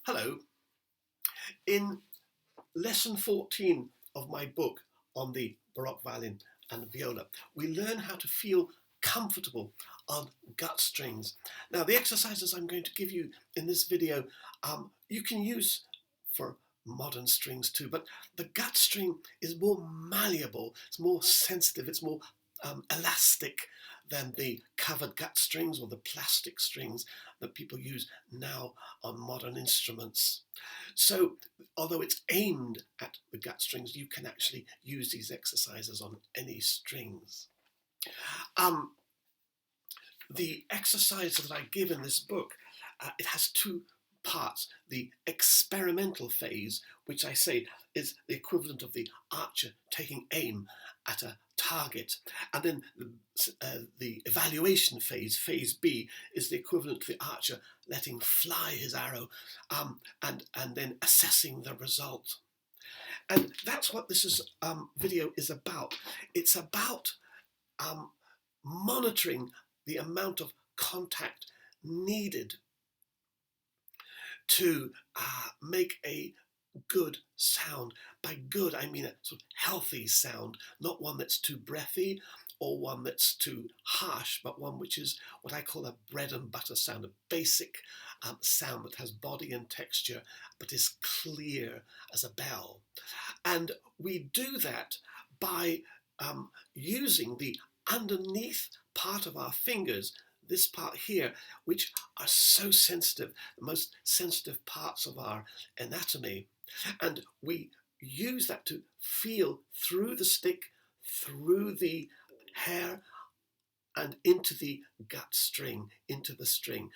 Hello. In lesson 14 of my book on the Baroque violin and viola, we learn how to feel comfortable on gut strings. Now, the exercises I'm going to give you in this video, you can use for modern strings too, but the gut string is more malleable, it's more sensitive, it's more elastic than the covered gut strings or the plastic strings that people use now on modern instruments. So although it's aimed at the gut strings, you can actually use these exercises on any strings. The exercise that I give in this book, it has two parts. The experimental phase, which I say is the equivalent of the archer taking aim at a target, and then the evaluation phase, phase B, is the equivalent to the archer letting fly his arrow and then assessing the result. And that's what this video is about. It's about monitoring the amount of contact needed to make a good sound. By good, I mean a sort of healthy sound, not one that's too breathy or one that's too harsh, but one which is what I call a bread and butter sound, a basic sound that has body and texture, but is clear as a bell. And we do that by using the underneath part of our fingers, this part here, which are so sensitive, the most sensitive parts of our anatomy. And we use that to feel through the stick, through the hair, and into the gut string, into the string.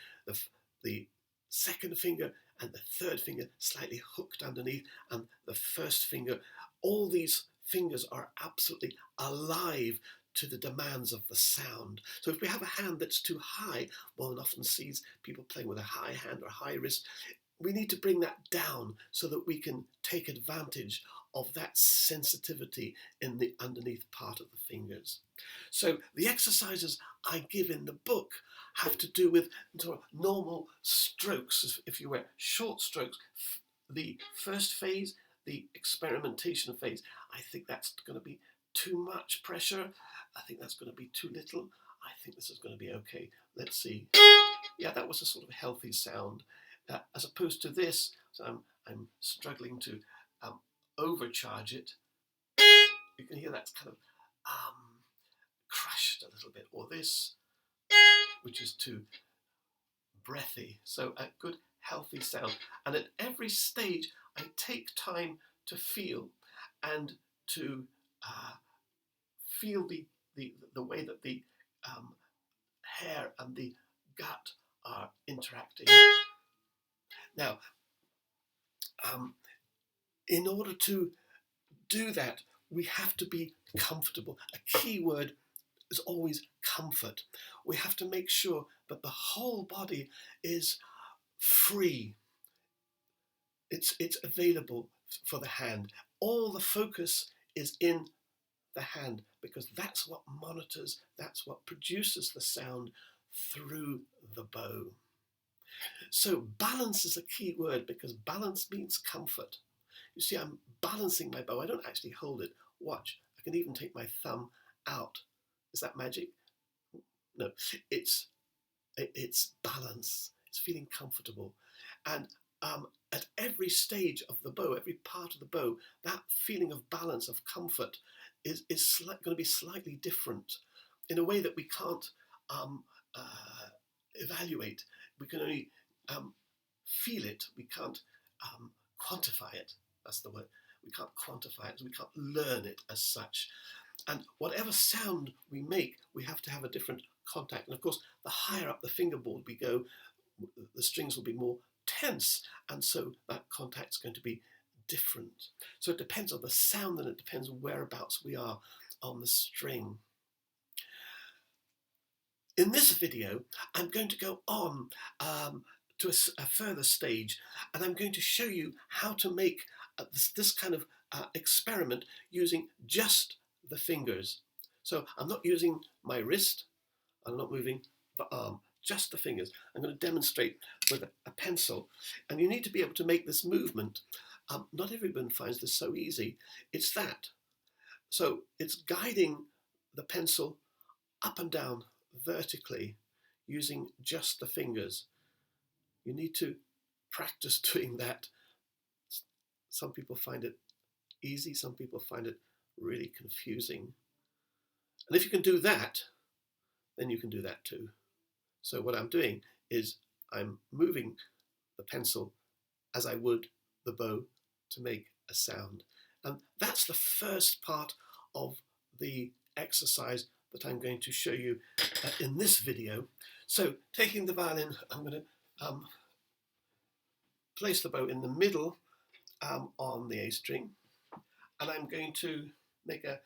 The second finger and the third finger slightly hooked underneath, and the first finger. All these fingers are absolutely alive to the demands of the sound. So if we have a hand that's too high, one often sees people playing with a high hand or high wrist, we need to bring that down so that we can take advantage of that sensitivity in the underneath part of the fingers. So the exercises I give in the book have to do with sort of normal strokes, if you will, short strokes. The first phase, the experimentation phase, I think that's going to be too much pressure. I think that's going to be too little. I think this is going to be okay. Let's see. Yeah, that was a sort of healthy sound. As opposed to this, so I'm struggling to overcharge it. You can hear that's kind of crushed a little bit. Or this, which is too breathy. So a good healthy sound. And at every stage, I take time to feel and to feel the way that the hair and the gut are interacting. Now, in order to do that, we have to be comfortable. A key word is always comfort. We have to make sure that the whole body is free. It's available for the hand. All the focus is in the hand, because that's what monitors, that's what produces the sound through the bow. So balance is a key word, because balance means comfort. You see, I'm balancing my bow. I don't actually hold it. Watch, I can even take my thumb out. Is that magic? No, it's balance. It's feeling comfortable. And at every stage of the bow, every part of the bow, that feeling of balance, of comfort, is going to be slightly different in a way that we can't evaluate. We can only feel it. We can't quantify it. That's the word. We can't quantify it. We can't learn it as such. And whatever sound we make, we have to have a different contact. And of course, the higher up the fingerboard we go, the strings will be more tense, and so that contact's going to be different. So it depends on the sound, and it depends whereabouts we are on the string. In this video, I'm going to go on to a further stage, and I'm going to show you how to make this kind of experiment using just the fingers. So I'm not using my wrist, I'm not moving the arm, just the fingers. I'm going to demonstrate with a pencil, and you need to be able to make this movement. Not everyone finds this so easy. It's that. So it's guiding the pencil up and down vertically using just the fingers. You need to practice doing that. Some people find it easy, some people find it really confusing. And if you can do that, then you can do that too. So what I'm doing is I'm moving the pencil as I would the bow to make a sound. And that's the first part of the exercise that I'm going to show you in this video. So taking the violin, I'm going to place the bow in the middle on the A string, and I'm going to make a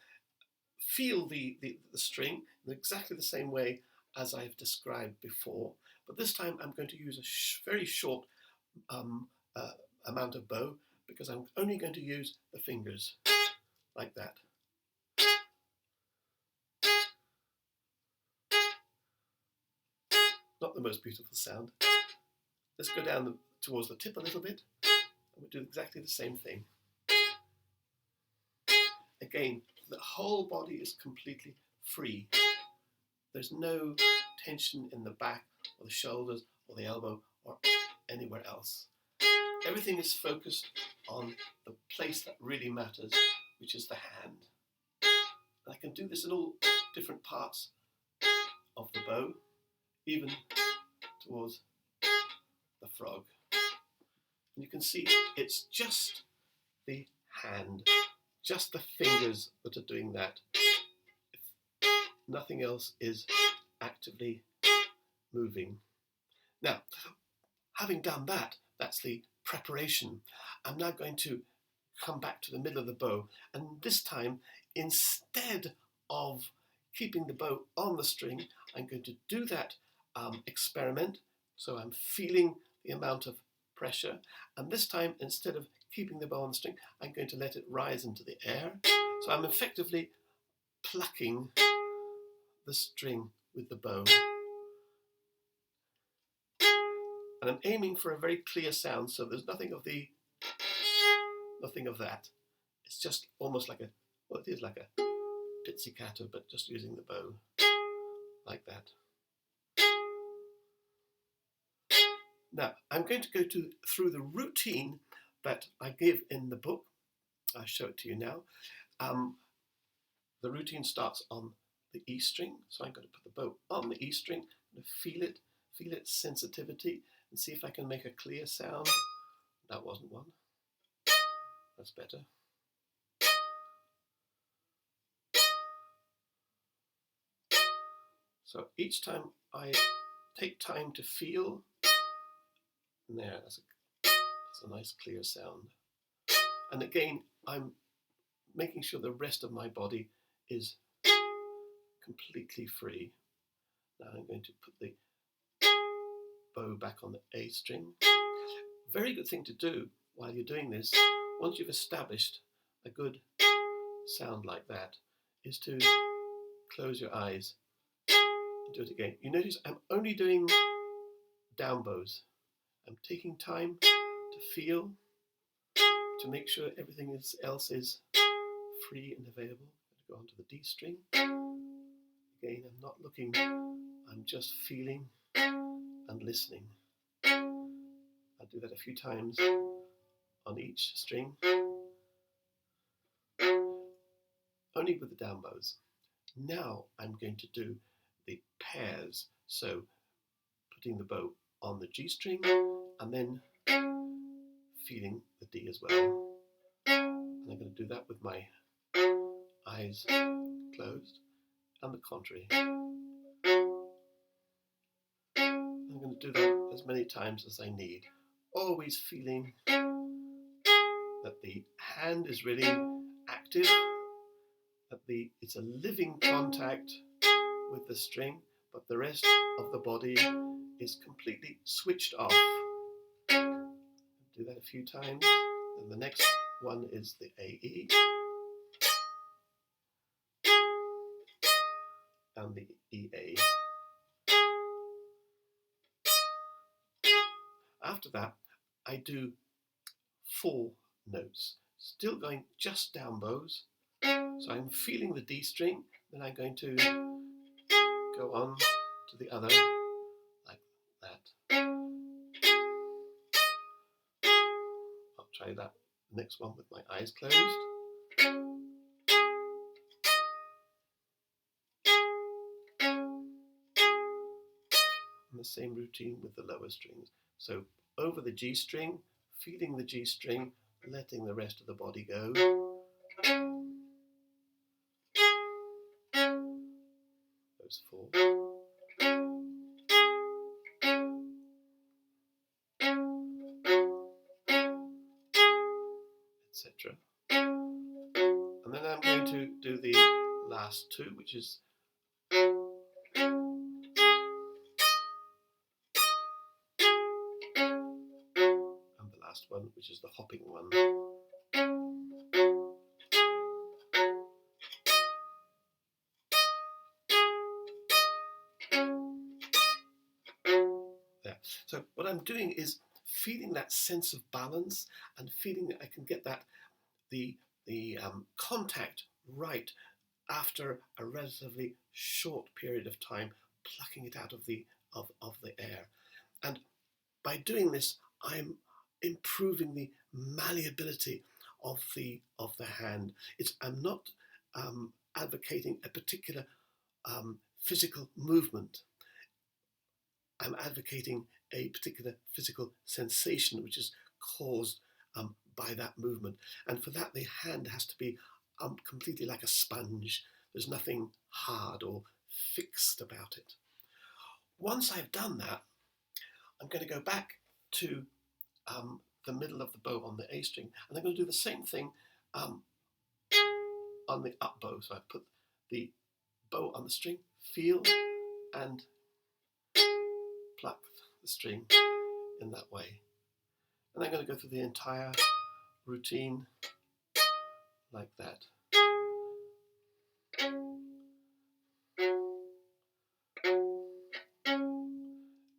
feel the string in exactly the same way as I've described before, but this time I'm going to use a very short amount of bow, because I'm only going to use the fingers like that. Not the most beautiful sound. Let's go down towards the tip a little bit, and we'll do exactly the same thing. Again, the whole body is completely free. There's no tension in the back or the shoulders or the elbow or anywhere else. Everything is focused on the place that really matters, which is the hand. And I can do this in all different parts of the bow, even towards the frog. And you can see it's just the hand, just the fingers that are doing that. Nothing else is actively moving. Now, having done that, that's the preparation. I'm now going to come back to the middle of the bow, and this time, instead of keeping the bow on the string, I'm going to do that experiment. So I'm feeling the amount of pressure, and this time, instead of keeping the bow on the string, I'm going to let it rise into the air. So I'm effectively plucking the string with the bow. And I'm aiming for a very clear sound, so there's nothing of that. It's just almost like well, it is like a pizzicato, but just using the bow, like that. Now, I'm going to go through the routine that I give in the book. I'll show it to you now. The routine starts on the E string, so I'm going to put the bow on the E string, and feel its sensitivity, and see if I can make a clear sound. That wasn't one. That's better. So each time I take time to feel, and there, that's a nice clear sound. And again, I'm making sure the rest of my body is completely free. Now I'm going to put the bow back on the A string. Very good thing to do while you're doing this, once you've established a good sound like that, is to close your eyes and do it again. You notice I'm only doing down bows. I'm taking time to feel, to make sure everything else is free and available. I'm going to go onto the D string. Again, I'm not looking, I'm just feeling and listening. I'll do that a few times on each string, only with the down bows. Now I'm going to do the pairs, so putting the bow on the G string and then feeling the D as well. And I'm going to do that with my eyes closed, and the contrary. I'm going to do that as many times as I need, always feeling that the hand is really active, that it's a living contact with the string, but the rest of the body is completely switched off. Do that a few times, and the next one is the AE and the EA. after that, I do 4 notes, still going just down bows. So I'm feeling the D string, then I'm going to go on to the other like that. I'll try that next one with my eyes closed. And the same routine with the lower strings. So over the G string, feeling the G string, letting the rest of the body go. Those 4. Etc. And then I'm going to do the last 2, which is and the last one, which is the hopping one. There. So what I'm doing is feeling that sense of balance and feeling that I can get that the contact right after a relatively short period of time, plucking it out of the air. And by doing this, I'm improving the malleability of the hand. I'm not advocating a particular physical movement. I'm advocating a particular physical sensation which is caused by that movement. And for that, the hand has to be completely like a sponge. There's nothing hard or fixed about it. Once I've done that, I'm going to go back to the middle of the bow on the A string, and I'm going to do the same thing on the up bow. So I put the bow on the string, feel, and pluck the string in that way. And I'm going to go through the entire routine like that.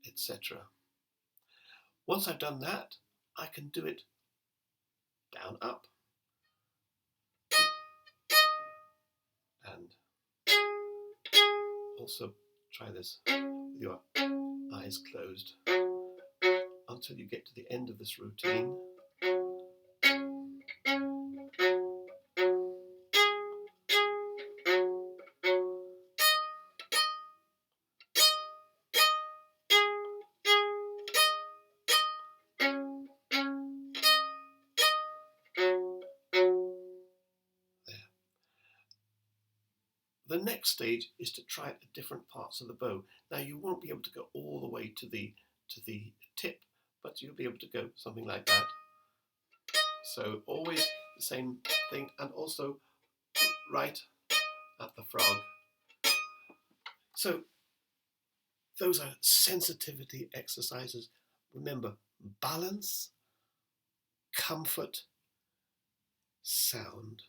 Etc. Once I've done that, I can do it down, up, and also try this with your eyes closed until you get to the end of this routine. The next stage is to try at different parts of the bow. Now you won't be able to go all the way to the tip, but you'll be able to go something like that. So always the same thing, and also right at the frog. So those are sensitivity exercises. Remember, balance, comfort, sound.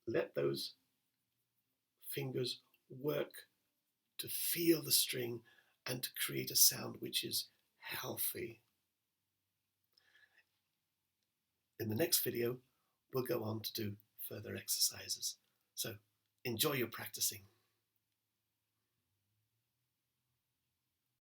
Let those fingers work to feel the string and to create a sound which is healthy. In the next video, we'll go on to do further exercises. So enjoy your practicing.